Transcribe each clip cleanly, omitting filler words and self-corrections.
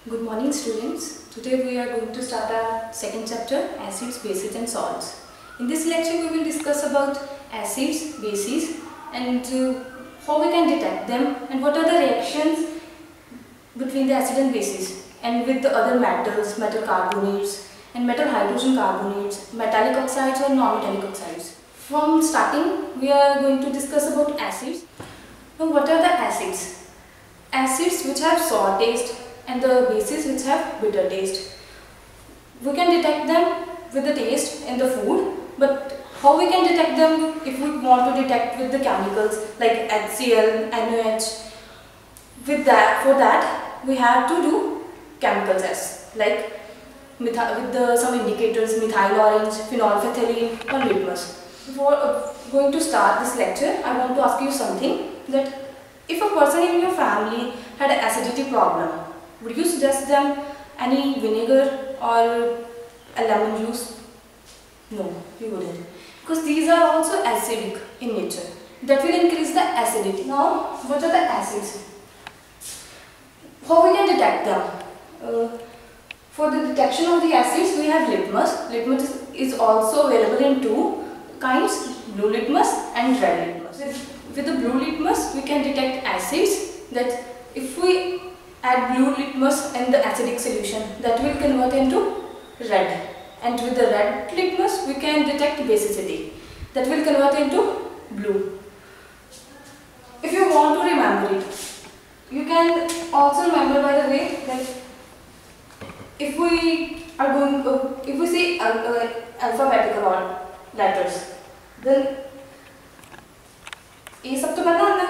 Good morning students. Today we are going to start our second chapter, acids, bases and salts. In this lecture we will discuss about acids, bases and how we can detect them and what are the reactions between the acid and bases and with the other metals, metal carbonates and metal hydrogen carbonates, metallic oxides or non-metallic oxides. From starting we are going to discuss about acids. Now what are the acids? Acids which have sour taste and the bases which have bitter taste. We can detect them with the taste in the food, but how we can detect them if we want to detect with the chemicals like HCl, NaOH. For that we have to do chemical tests like with some indicators, methyl orange, phenolphthalein or litmus. Before going to start this lecture, I want to ask you something, that if a person in your family had an acidity problem, would you suggest them any vinegar or a lemon juice? No, you wouldn't. Because these are also acidic in nature. That will increase the acidity. Now, what are the acids? How we can detect them? For the detection of the acids, we have litmus. Litmus is also available in two kinds, blue litmus and red litmus. With the blue litmus, we can detect acids. That if we add blue litmus in the acidic solution, that will convert into red, and with the red litmus we can detect basicity, that will convert into blue. If you want to remember it, you can also remember by the way that if we say alphabetical letters, then A सब तो पहला आना,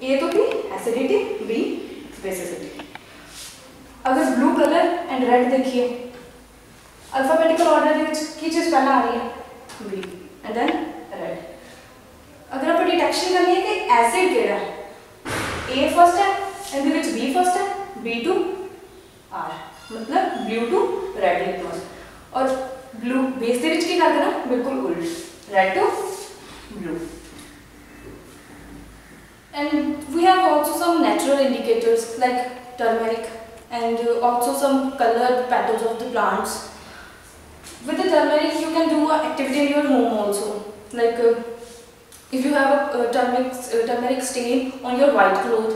A तो भी acidity, B basicity. अगर blue color and red देखिए, alphabetical order में की चीज़ पहला आ रही है B and then red. अगर आप डिटेक्शन करनी है कि acid केड़ा है, A first है and the which B first है, B to R, मतलब blue to red litmus. और blue base दे विच की कर देना बिल्कुल उल्ट, red to blue. And we have also some natural indicators like turmeric and also some colored petals of the plants. With the turmeric you can do an activity in your home also. Like if you have a turmeric stain on your white cloth,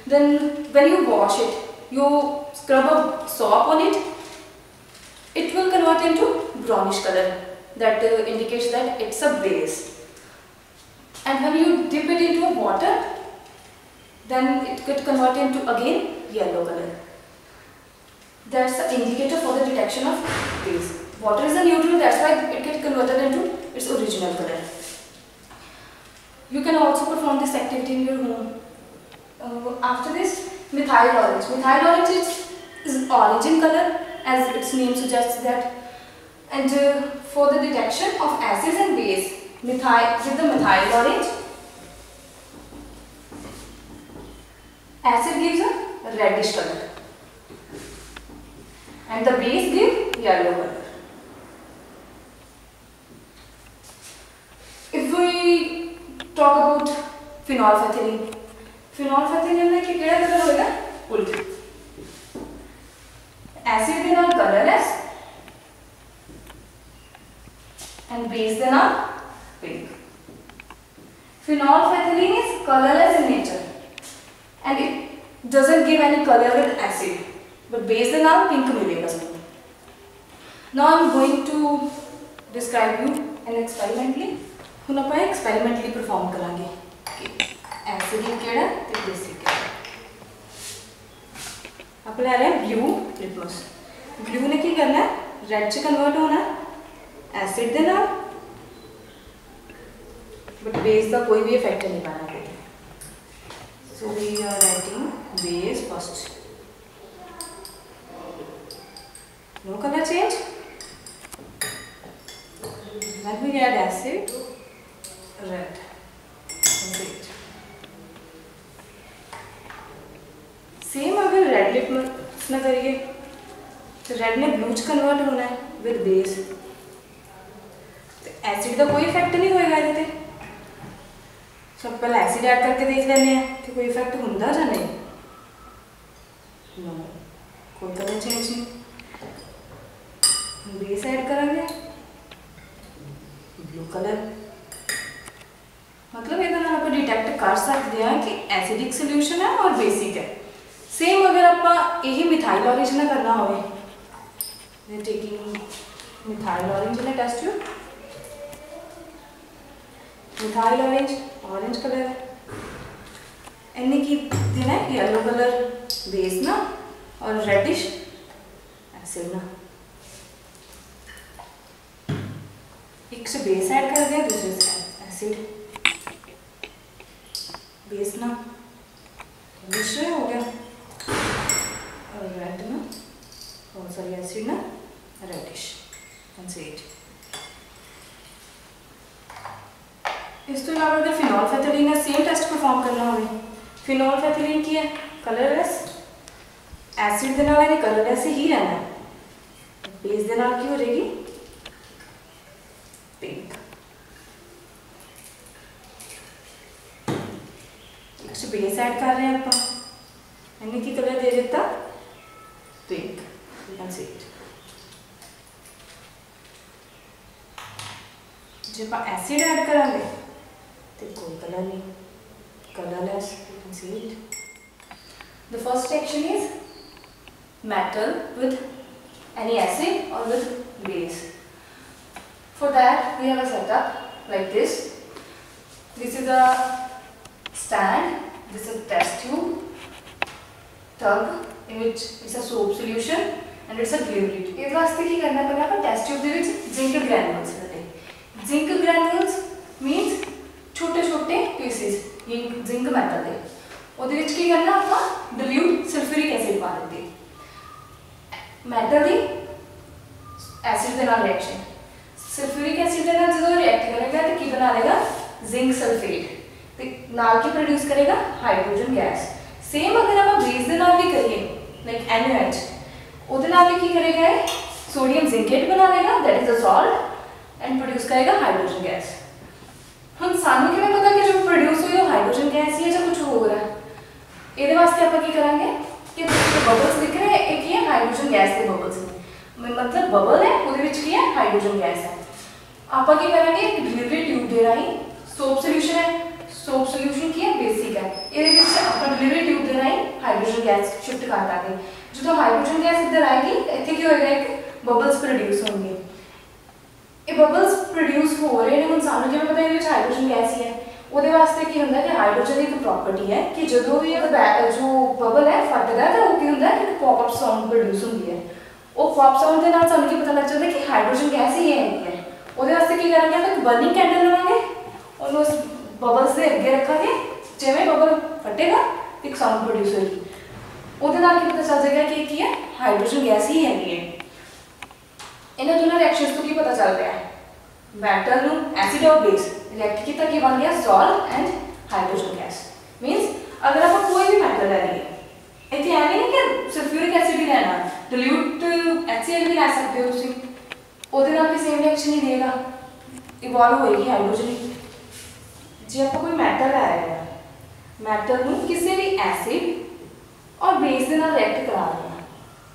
then when you wash it, you scrub a soap on it, it will convert into brownish color. That indicates that it's a base. And when you dip it into water, then it could convert into again yellow color. That's the indicator for the detection of base. Water is a neutral, that's why it gets converted into its original color. You can also perform this activity in your home. After this, methyl orange. Methyl orange is orange in color, as its name suggests that. And for the detection of acids and base, with the methyl orange, acid gives a reddish color and the base gives yellow color. If we talk about phenolphthalein, phenolphthalein में क्या colour होगा? उल्टा. Acid देना colorless and base देना pink. Phenolphthalein is colorless in nature and it doesn't give any color with acid, but base the naam pink milega sabko. Now I am going to describe you an experimentally. Hun apan experimentally perform karange कि acidic केड़ा ते basic केड़ा. आप ले रहे हैं blue litmus. Blue ने क्या करना है? Red से convert होना है. Acid देना, but base का कोई भी effect नहीं पाना है. So we are writing base first. No color change. When we add acid, red. Great. Same अगर red litmus ना करिए, तो red ने blue च convert होना है with base. तो acid का कोई effect नहीं होएगा इधर. सब पहले एसिड ऐड करके देख लेने हैं कि कोई इफेक्ट होता या नहीं. नो. कोई कलर चेंज नहीं। बेस ऐड करेंगे ब्लू कलर, मतलब ये आप डिटेक्ट कर सकते हैं कि एसिडिक सोल्यूशन है और बेसिक है। सेम अगर आप यही मिथाइल ऑरेंज ना करना हो, taking methyl orange in test tube, methyl orange orange colour है, इन्हें की देना है येलो कलर बेस ना और रेडिश एसिड ना। एक से बेस ऐड कर दिया, दूसरे से एसिड, बेस ना दूसरे हो गया और रेड ना, और सॉरी एसिड ना रेडिश एसिड। इस तो अलावा अगर फिनॉल फैथलीन है, सेम टेस्ट परफॉर्म करना हो। फिनॉल फैथलीन की है कलरलेस, एसिड के नाल इन्हें कलरलेस ही रहना है, बेस के नाल की हो जाएगी पिंक। बेस ऐड कर रहे हैं आप, इन्हें की कलर दे देता pink, you can see it. जब आप एसिड ऐड करांगे तो कोई कलर नहीं, colourless, you can see it. The first reaction is metal with any acid और with base. For that we have a setup like this. This is a stand, this is a test tube, tub in which it's a soap solution and it's a gluid. इस वास्ते की करना पड़ेगा पर test tube दे विच zinc granules रहते। Zinc granules means छोटे-छोटे pieces, ये zinc metal है। उधर विच की करना आपका dilute sulfuric acid पा देते। Metal दी acid के नाल reaction। सल्फ्यूरिक एसिड के साथ जो रिएक्ट करेगा तो की बना लेगा जिंक सल्फेट, तो नाल की प्रोड्यूस करेगा हाइड्रोजन गैस। सेम अगर आप बेस के नाल भी करिए लाइक NaOH, उधर नाल भी की करेगा सोडियम जिंकेट बना लेगा, that is a salt, and produce करेगा हाइड्रोजन गैस। हम सानू किवें पता कि जो प्रोड्यूस हुई वो हाइड्रोजन गैस ही है या कुछ हो रहा है? ਇਹਦੇ वास्ते आप की करेंगे कि बबल्स दिख रहे हैं, एक ये हाइड्रोजन गैस के बबल्स हैं, मतलब बबल है ਉਹਦੇ ਵਿੱਚ ਕੀ है हाइड्रोजन गैस है। आप की करेंगे डिलीवरी ट्यूब दे रही सोप सोल्यूशन है, सोप सोल्यूशन की है बेसिक है, ये डिलीवरी ट्यूब दे रही हाइड्रोजन गैस शिफ्ट कर देंगे। जो हाइड्रोजन गैस इधर आएगी इतने की होएगा एक बबल्स प्रोड्यूस होंगे। ये बबल्स प्रोड्यूस हो रहे हैं, हम सानू किवें पता है हाइड्रोजन गैस ही है? ਉਹਦੇ वास्ते की होंगे कि हाइड्रोजन की एक प्रॉपर्टी है कि जो भी जो बबल है फटदा है तो वो की होंगे कि पॉपअप साउंड प्रोड्यूस होंगी है। वो पॉप साउंड के नाल सानू की पता लग जाता है कि हाइड्रोजन गैस ही है। ਉਹਦੇ ਵਾਸਤੇ ਕੀ ਕਰਾਂਗੇ ਆਪਾਂ ਇੱਕ ਬਰਨਿੰਗ ਕੈਂਡਲ ਲਵਾਂਗੇ, ਉਹਨੂੰ ਉਸ ਬਬਲਸ ਦੇ ਅੱਗੇ ਰੱਖਾਂਗੇ, ਜਿਵੇਂ ਬਬਲ ਫਟੇਗਾ ਇੱਕ ਸਾਊਂਡ ਪ੍ਰੋਡਿਊਸ ਹੋਏਗੀ। ਉਹਦੇ ਨਾਲ ਕੀ ਪਤਾ ਚੱਲ ਜਾਏਗਾ ਕਿ ਇਹ ਕੀ ਹੈ ਹਾਈਡਰੋਜਨ ਗੈਸ ਹੀ ਹੈਗੀ ਹੈ। ਇਹਨਾਂ ਦੋਨਾਂ ਰਿਐਕਸ਼ਨਸ ਤੋਂ ਕੀ ਪਤਾ ਚੱਲ ਰਿਹਾ ਹੈ? ਮੈਟਲ ਨੂੰ ਐਸਿਡ ਔਰ ਬੇਸ ਰਿਐਕਟ ਕੀਤਾ ਕੀ ਬਣ ਗਿਆ ਸॉल्ट ਐਂਡ ਹਾਈਡਰੋਜਨ ਗੈਸ। ਮੀਨਸ ਅਗਰ ਆਪਾਂ ਕੋਈ ਵੀ ਮੈਟਲ ਲੈ ਲਈਏ, ਇੱਥੇ ਐਵੇਂ ਨਹੀਂ ਕਿ ਸਲਫਿਊਰਿਕ ਐਸਿਡ ਹੀ ਲੈਣਾ, ਡਿਲੂਟ HCl ਵੀ ਲੈ ਸਕਦੇ ਹੋ ਤੁਸੀਂ, ਉਹਦੇ ਨਾਲ ਵੀ सेम रिएक्शन ही देगा, इवॉल्व होएगी हाइड्रोजन ही। जे आप कोई मैटर लै रहे हैं, मैटर नूं किसी भी एसिड और बेस के नाल रिएक्ट करा रहे हैं,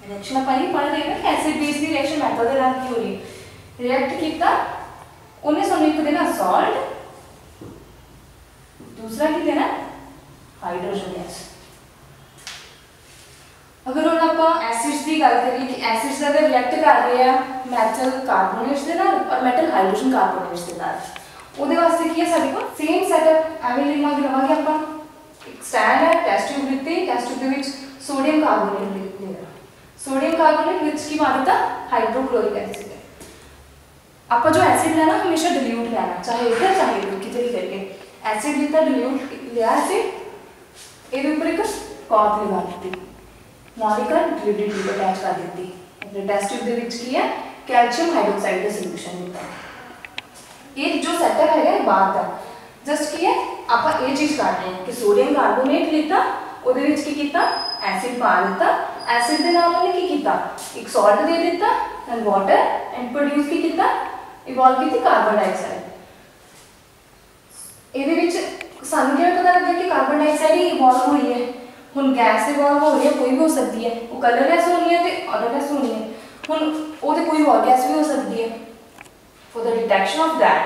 रिएक्शन आप ही पढ़ रहे हैं कि एसिड बेस की रिएक्शन मैटर के नाल की हो रही है। रिएक्ट किया उन्हें सानू एक देना सॉल्ट, दूसरा की देना हाइड्रोजन गैस। अगर हम आप एसिड्स की गल करिए कि एसिड्स अगर रिएक्ट कर रहे हैं मैटल कार्बोनेट्स के नाल और मेटल हाइड्रोजन कार्बोनेट्स के नाल, ਉਹਦੇ वास्ते की है साडे कोल सेम सेटअप एवें लवांगे ਆਪਾਂ। एक स्टैंड है, टेस्ट ट्यूब लिखते, टेस्ट ट्यूब ਦੇ ਵਿੱਚ सोडियम कार्बोनेट लिखते, सोडियम कार्बोनेट ਵਿੱਚ की पा दिता हाइड्रोक्लोरिक एसिड है। आप जो एसिड लेना हमेशा डिल्यूट लेना, चाहे इधर चाहे इधर किधर ही करके एसिड लिता डिल्यूट लिया एसिड, ਇਹਦੇ ਉੱਪਰ ਇੱਕ कॉर्क लगा दी, मॉलिक्यूलर डिलीवरी ट्यूब अटैच कर दी। अपने टेस्ट ट्यूब के विच की है कैल्शियम हाइड्रोक्साइड का सॉल्यूशन लिखा। ये जो सेटअप है बात का जस्ट की है आप ये चीज़ कर रहे हैं कि सोडियम कार्बोनेट लिता, ਉਹਦੇ ਵਿੱਚ ਕੀ ਕੀਤਾ एसिड पा दिता, एसिड के नाल ਉਹਨੇ ਕੀ ਕੀਤਾ एक सॉल्ट दे दिता एंड वाटर एंड प्रोड्यूस की ਕੀਤਾ इवॉल्व की कार्बन डाइऑक्साइड। ਇਹਦੇ ਵਿੱਚ ਸਾਨੂੰ ਕਿਵੇਂ ਪਤਾ ਲੱਗਾ कि कार्बन डाइऑक्साइड ही इवॉल्व हुई है? हुण गैस इवॉल्व हो रही है, कोई भी हो सकती है, वो कलरलैस होनी है तो ऑर्डरलैस होनी है। हुण वो तो कोई और गैस भी हो सकती है। For the detection of that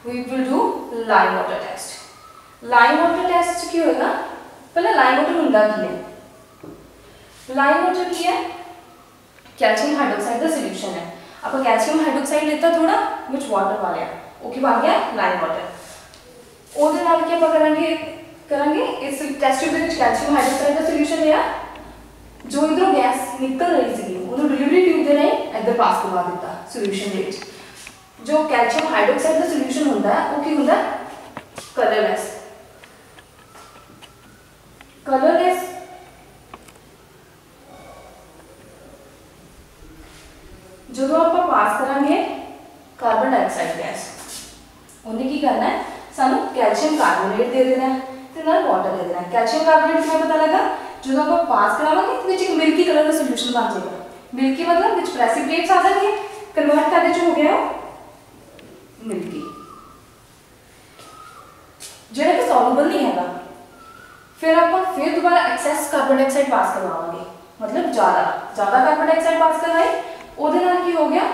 we will do lime water test. Lime water test की होगा, पहले लाइम वाटर हुंदा की है। लाइम वाटर की है कैल्शियम हाइड्रोक्साइड का सोल्यूशन है। आप कैल्शियम हाइड्रोक्साइड लेता थोड़ा विच वाटर पा लिया, ओके बन गया लाइम वाटर। ਉਹਦੇ ਨਾਲ ਕੀ ਆਪਾਂ करेंगे इस टेस्ट ट्यूब में कैल्शियम हाइड्रोक्साइड का सोल्यूशन लिया, जो इधरों गैस निकल रही थी उन्होंने डिलीवरी ट्यूब दे राਹੀਂ इधर पास करवा दिता सोल्यूशन ਦੇ ਵਿੱਚ। जो कैल्शियम हाइड्रोक्साइड का सोल्यूशन ਹੁੰਦਾ है वो की ਹੁੰਦਾ कलरलैस। कलरलैस जो आप पास करेंगे कार्बन डाइऑक्साइड गैस, उन्हें की करना है सानू कैल्शियम कार्बोनेट दे देना है ते नाल वाटर दे देना है। कैल्शियम कार्बोनेट किवें पता लगा, जो आप पास करावांगे तो एक मिल्की कलर का सोल्यूशन बन जाएगा। मिल्की मतलब विच प्रेसिपिटेट्स आ जाएंगे, कन्वर्ट करने च हो गया मिल्की, जेड़ा कि सॉल्युबल नहीं हैगा। फिर आप फिर दोबारा एक्सेस कार्बन डाइऑक्साइड पास करवावांगे, मतलब ज़्यादा कार्बन डाइऑक्साइड पास करवाए, ਉਹਦੇ ਨਾਲ ਕੀ हो गया,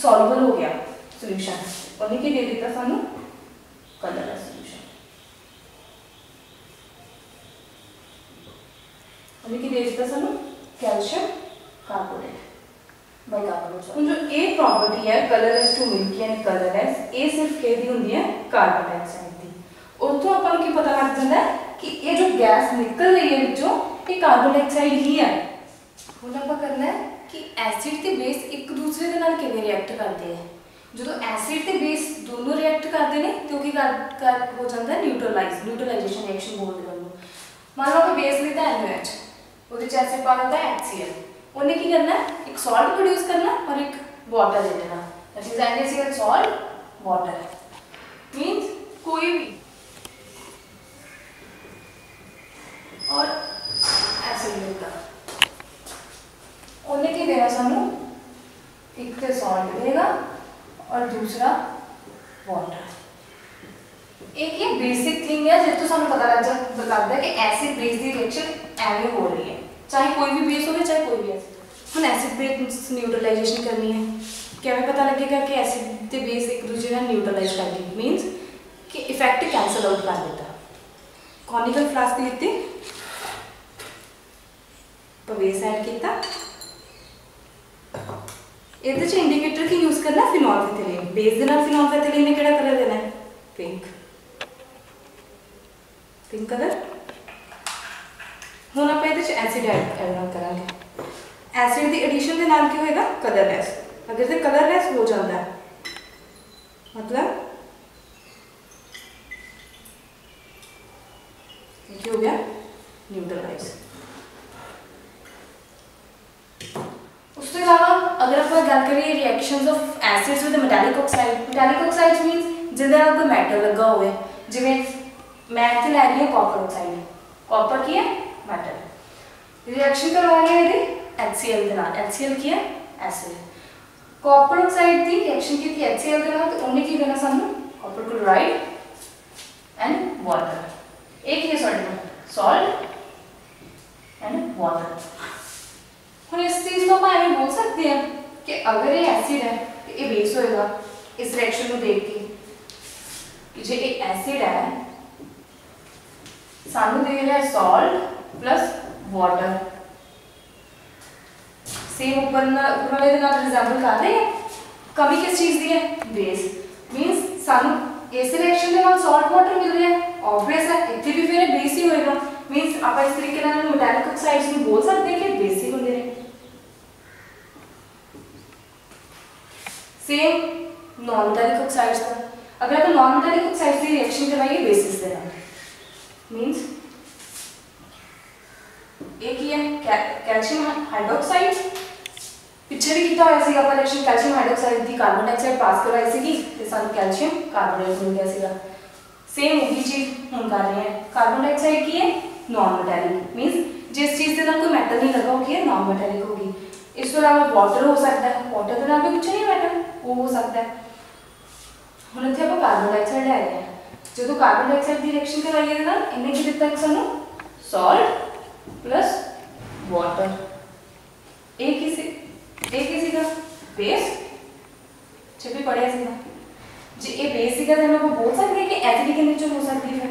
सॉल्युबल हो गया सोल्यूशन। उन्हें की दे दिता सानू कलरलैस सोल्यूशन। उन्हें की दे दिता सानू कैल्शियम कार्बोनेट बाइकार्बोनेट। जो ये प्रॉपर्टी है कलरलैस टू मिल्की एंड कलरलैस, ये सिर्फ किहदी हुंदी है कार्बन डाइऑक्साइड दी। उतों आपां नूं की पता लग जाता है कि ये जो गैस निकल रही है विचों ये कार्बन डाइऑक्साइड ही है। ਹੁਣ ਆਪਾਂ करना है कि एसिड ते बेस एक दूसरे के नाल किवें रिएक्ट करते हैं। जो एसिड ते बेस दोनों रिएक्ट करते हैं तो की कर हो जाता है न्यूट्रलाइजेशन रिएक्शन बोलते हैं। मान लो कि बेस लेता है NaOH, ਉਹਦੇ ਚ एसिड पा देता है HCl, उन्हें की करना है एक सॉल्ट प्रोड्यूस करना और एक वाटर दे देना, that is NaCl salt water. Means कोई भी और एसिड लेता, उन्हें की देना सानू एक तो सॉल्ट देगा और दूसरा वाटर। एक ये बेसिक थिंग है जिस तो सानू पता लगता है कि एसिड बेस की रिएक्शन एवं हो रही है, चाहे कोई भी बेस हो चाहे कोई भी एसिड। हम एसिड बेस न्यूट्रलाइजेशन करनी है, कैसे पता लगेगा कि एसिड के बेस एक दूसरे का न्यूट्रलाइज कर दी, मीनस कि इफेक्ट कैंसल आउट कर देता। कॉनिकल फ्लास्क लीती, बेस ऐड किया, ਇਹਦੇ ਚ इंडिकेटर की यूज करना फिनोल्फेथिलीन। बेस ਦੇ ਨਾਲ फिनोल्फेथिलीन ने ਕਿਹੜਾ कलर देना है, पिंक कलर। ਹੁਣ ਆਪਾਂ ਇਹਦੇ ਚ एसिड ऐड ਕਰਾਂਗੇ। एसिड ਦੀ एडिशन ਦੇ ਨਾਲ ਕੀ ਹੋਏਗਾ कलरलैस। अगर ਤੇ कलरलैस हो जाता है मतलब ये हो गया न्यूट्रलाइज। उसके अलावा अगर आप गल करिए reactions of acids with metallic oxides means जिहदे नाल कोई मैटल लगा होवे, जिवें मैं इत्थे लै रही हूं कॉपर ऑक्साइड, कॉपर की है मैटल, रिएक्शन करवा रही है इहदी HCl दे नाल। HCl की है एसिड, कॉपर ऑक्साइड की रिएक्शन की थी HCl दे नाल, तो उन्हें की देना सानू कॉपर क्लोराइड एंड वाटर। एक ही सॉल्ट एंड वाटर। हम इस चीज को हम बोल सकते हैं कि अगर ये एसिड है तो ये बेस होएगा इस रिएक्शन को देख के कि जो ये एसिड है सानू दे रहा है सॉल्ट प्लस वाटर, सेम ऊपर वाले दे नाल रिजेंबल कर रहे हैं। कमी किस चीज दी है, बेस। मींस सानू इस रिएक्शन के नाल सॉल्ट वाटर मिल रहा है, ऑब्वियस है इत्थे भी फिर बेस ही होएगा। मींस आप इस तरीके नाल मैटेलिक ऑक्साइड्स ਨੂੰ बोल सकते हैं कि बेस ही ਹੁੰਦੇ ਨੇ। सेम नॉन मैटेलिक ऑक्साइड्स का, अगर आप नॉन मैटेलिक ऑक्साइड्स की रिएक्शन करवाइए बेसिस के नाल, मींस एक ही है कैल्शियम हाइड्रोक्साइड, पिछले भी किया होया सीगा पर रिएक्शन कैल्शियम हाइड्रोक्साइड की कार्बन डाइऑक्साइड पास करवाई सीगी ते सानू कैल्शियम कार्बोनेट मिल गया सीगा। सेम वही चीज हम कर रहे हैं, कार्बन डाइऑक्साइड की है नॉन मैटेलिक, मींस जिस चीज के नाल कोई मेटल नहीं लगा होगी नॉन मैटेलिक होगी। इस तो अलावा वाटर हो सकता है, वाटर के नाल भी कुछ नहीं मेटल वो हो सकता है। हम इत्थे आप कार्बन डाइऑक्साइड ले रहे हैं, जो कार्बन डाइऑक्साइड की रिएक्शन करवाई है ना इन्हें की दिता है सानू सॉल्ट प्लस वाटर। एक ही सीधा बेस छपी पड़े सीधा जी। ये बेस सीधा तो लोग बोल सकते हैं कि एसिड के नेचर हो सकती है,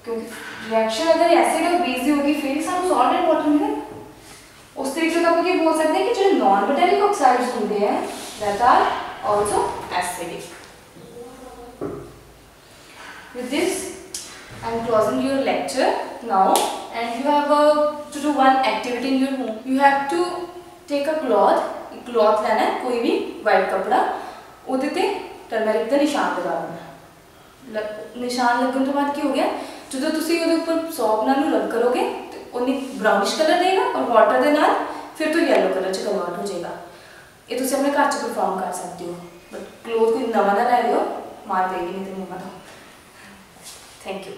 क्योंकि रिएक्शन अगर एसिड और बेस ही होगी फिर सानू सॉल्ट एंड वाटर मिलेगा। उस तरीके का आप ये बोल सकते हैं कि जो नॉन मेटालिक ऑक्साइड्स होते हैं that are also acidic. With this, I am closing your lecture now, and you have to do one activity in your home. You have to take a cloth लेना है, कोई भी white कपड़ा, ਉਹਦੇ ਤੇ turmeric ਦਾ ਨਿਸ਼ਾਨ ਲਗਾ ਦੇਣਾ। ਨਿਸ਼ਾਨ ਲੱਗਣ ਤੋਂ ਬਾਅਦ ਕੀ ਹੋ ਗਿਆ, ਜਦੋਂ ਤੁਸੀਂ ਉਹਦੇ ਉੱਪਰ ਸੌਪ ਨਾਲ ਨੂੰ ਰਬ ਕਰੋਗੇ ਤੇ ਉਹਨੇ ਬ੍ਰਾਊਨਿਸ਼ ਕਲਰ ਦੇਗਾ ਔਰ ਵਾਟਰ ਦੇ ਨਾਲ ਫਿਰ ਤੋਂ येलो ਕਲਰ ਚ ਕਨਵਰਟ ਹੋ ਜਾਏਗਾ। ਇਹ ਤੁਸੀਂ ਆਪਣੇ ਘਰ ਚ ਪਰਫਾਰਮ ਕਰ ਸਕਦੇ ਹੋ, ਬਟ ਕਲੋਥ ਕੋਈ ਨਵਾਂ ਨਾ ਲੈ ਲਿਓ, ਮਾਰ ਦੇਗੀ ਨਹੀਂ ਤੇ ਮੰਮਾ ਤੋਂ। Thank you.